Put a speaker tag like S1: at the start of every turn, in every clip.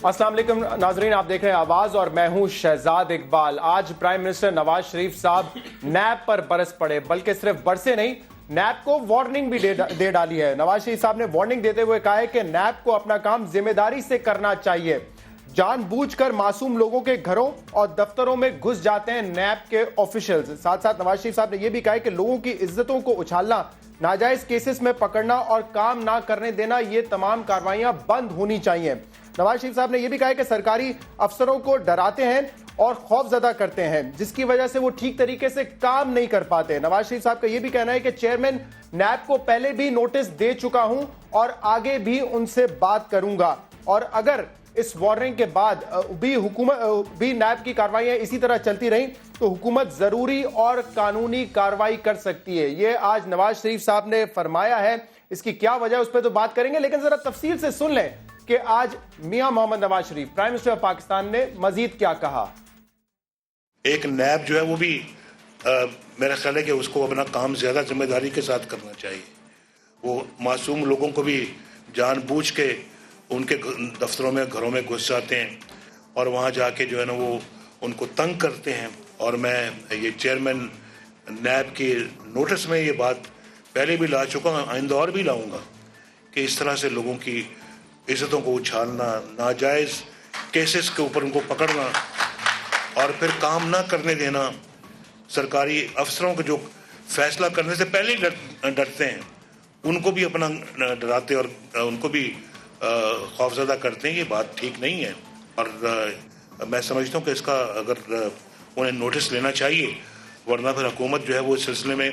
S1: अस्सलाम वालेकुम नाजरीन, आप देख रहे हैं आवाज और मैं हूं शहजाद इकबाल। आज प्राइम मिनिस्टर नवाज शरीफ साहब नैब पर बरस पड़े, बल्कि सिर्फ बरसे नहीं, नैब को वार्निंग भी दे डाली है। नवाज शरीफ साहब ने वार्निंग देते हुए कहा है कि नैब को अपना काम जिम्मेदारी से करना चाहिए। जानबूझकर मासूम लोगों के घरों और दफ्तरों में घुस जाते हैं नैब के ऑफिशियल्स। साथ साथ नवाज शरीफ साहब ने यह भी कहा है कि लोगों की इज्जतों को उछालना, नाजायज केसेस में पकड़ना और काम ना करने देना, ये तमाम कार्रवाइयां बंद होनी चाहिए। नवाज शरीफ साहब ने यह भी कहा है कि सरकारी अफसरों को डराते हैं और खौफजदा करते हैं, जिसकी वजह से वो ठीक तरीके से काम नहीं कर पाते। नवाज शरीफ साहब का यह भी कहना है कि चेयरमैन नैब को पहले भी नोटिस दे चुका हूं और आगे भी उनसे बात करूंगा, और अगर इस वार्निंग के बाद भी नैब की कार्रवाइयां इसी तरह चलती रहीं तो हुकूमत जरूरी और कानूनी कार्रवाई कर सकती है। ये आज नवाज शरीफ साहब ने फरमाया है। इसकी क्या वजह है उस पर तो बात करेंगे, लेकिन जरा तफसील से सुन लें कि आज मियां Mohammad Nawaz Sharif, prime minister of Pakistan, ने मजीद क्या कहा।
S2: एक नैब जो है वो भी मेरा ख्याल है कि उसको अपना काम ज्यादा जिम्मेदारी के साथ करना चाहिए। वो मासूम लोगों को भी जानबूझ के उनके दफ्तरों में, घरों में घुस जाते हैं और वहाँ जाके जो है ना वो उनको तंग करते हैं। और मैं ये चेयरमैन नैब की नोटिस में ये बात पहले भी ला चुका हूँ, आइंदा और भी लाऊंगा कि इस तरह से लोगों की इज्जतों को उछालना, नाजायज केसेस के ऊपर उनको पकड़ना और फिर काम ना करने देना, सरकारी अफसरों को जो फैसला करने से पहले ही डरते हैं, उनको भी अपना डराते और उनको भी खौफजदा करते हैं, ये बात ठीक नहीं है। और मैं समझता हूँ कि इसका अगर उन्हें नोटिस लेना चाहिए, वरना फिर हुकूमत जो है वो इस सिलसिले में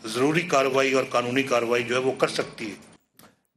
S2: ज़रूरी कार्रवाई और कानूनी कार्रवाई जो है वो कर सकती है।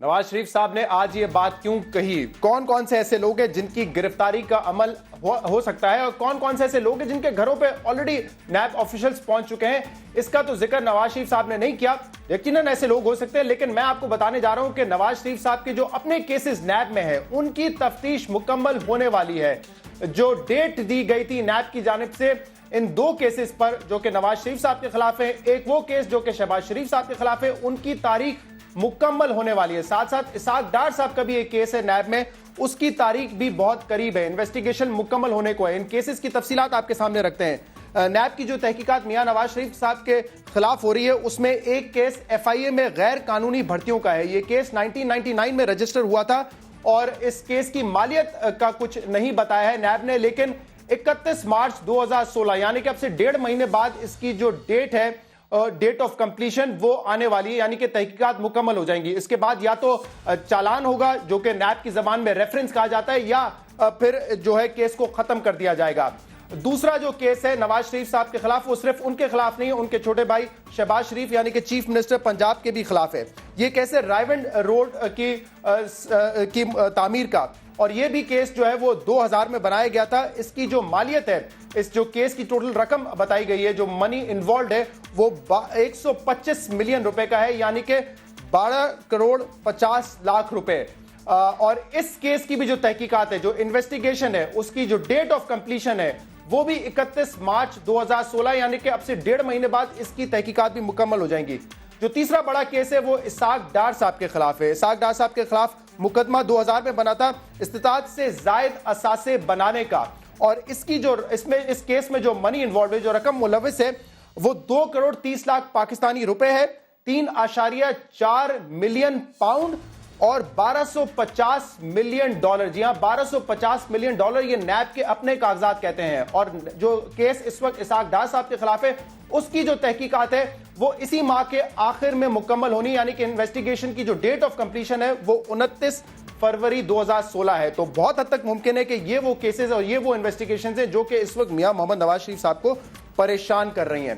S1: नवाज शरीफ साहब ने आज ये बात क्यों कही, कौन कौन से ऐसे लोग हैं जिनकी गिरफ्तारी का अमल हो सकता है और कौन कौन से ऐसे लोग हैं जिनके घरों पे ऑलरेडी नैब ऑफिशियल्स पहुंच चुके हैं, इसका तो जिक्र नवाज शरीफ साहब ने नहीं किया। यकीनन ऐसे लोग हो सकते हैं, लेकिन मैं आपको बताने जा रहा हूं कि नवाज शरीफ साहब के जो अपने केसेस नैब में है, उनकी तफ्तीश मुकम्मल होने वाली है। जो डेट दी गई थी नैब की जानिब से इन दो केसेस पर जो कि नवाज शरीफ साहब के खिलाफ है, एक वो केस जो कि शहबाज शरीफ साहब के खिलाफ है, उनकी तारीख मुकम्मल होने वाली है। साथ साथ इसाक डार साहब का भी एक केस है नैब में, उसकी तारीख भी बहुत करीब है, इन्वेस्टिगेशन मुकम्मल होने को है। इन केसेस की तफसीलात आपके सामने रखते हैं। नैब की जो तहकीकात मियां नवाज शरीफ साहब के खिलाफ हो रही है, उसमें एक केस FIA में गैर कानूनी भर्तियों का है। ये केस 1999 में रजिस्टर हुआ था और इस केस की मालियत का कुछ नहीं बताया है नैब ने, लेकिन 31 मार्च 2016 यानी कि अब से 1.5 महीने बाद इसकी जो डेट है, डेट ऑफ कंप्लीशन, वो आने वाली है, यानी कि तहकीकात मुकम्मल हो जाएंगी। इसके बाद या तो चालान होगा, जो कि नैब की जबान में रेफरेंस कहा जाता है, या फिर जो है केस को खत्म कर दिया जाएगा। दूसरा जो केस है नवाज शरीफ साहब के खिलाफ, वो सिर्फ उनके खिलाफ नहीं है, उनके छोटे भाई शहबाज शरीफ यानी कि चीफ मिनिस्टर पंजाब के भी खिलाफ है। ये केस है रायवंड रोड की तामीर का, और ये भी केस जो है वो 2000 में बनाया गया था। इसकी जो मालियत है, इस जो केस की टोटल रकम बताई गई है, जो मनी इन्वॉल्व है, वो 125 मिलियन रुपए का है, यानी कि 12 करोड़ 50 लाख रुपए। और इस केस की भी जो तहकीकात है, जो इन्वेस्टिगेशन है, उसकी जो डेट ऑफ कंप्लीशन है, वो भी 31 मार्च 2016 यानी कि अब से 1.5 महीने बाद इसकी तहकीकात भी मुकम्मल हो जाएंगी। जो तीसरा बड़ा केस है वो इसाक डार साहब के खिलाफ है। इसाक डार साहब के खिलाफ मुकदमा 2000 में बना था इस्तिताअत से जायद असासे बनाने का, और इसकी जो इस केस में जो मनी इन्वॉल्व है, जो रकम मुलविस है, वो 2 करोड़ 30 लाख पाकिस्तानी रुपए है, 3.4 मिलियन पाउंड और 1250 मिलियन डॉलर। जी हां, 1250 मिलियन डॉलर, ये नैब के अपने कागजात कहते हैं। और जो केस इस वक्त इसाक डार साहब के खिलाफ है, उसकी जो तहकीकात है वो इसी माह के आखिर में मुकम्मल होनी, यानी कि इन्वेस्टिगेशन की जो डेट ऑफ कंप्लीशन है वो 29 फरवरी 2016 है। तो बहुत हद तक मुमकिन है कि ये वो केसेस और ये वो इन्वेस्टिगेशन है जो कि इस वक्त मियां मोहम्मद नवाज शरीफ साहब को परेशान कर रही हैं।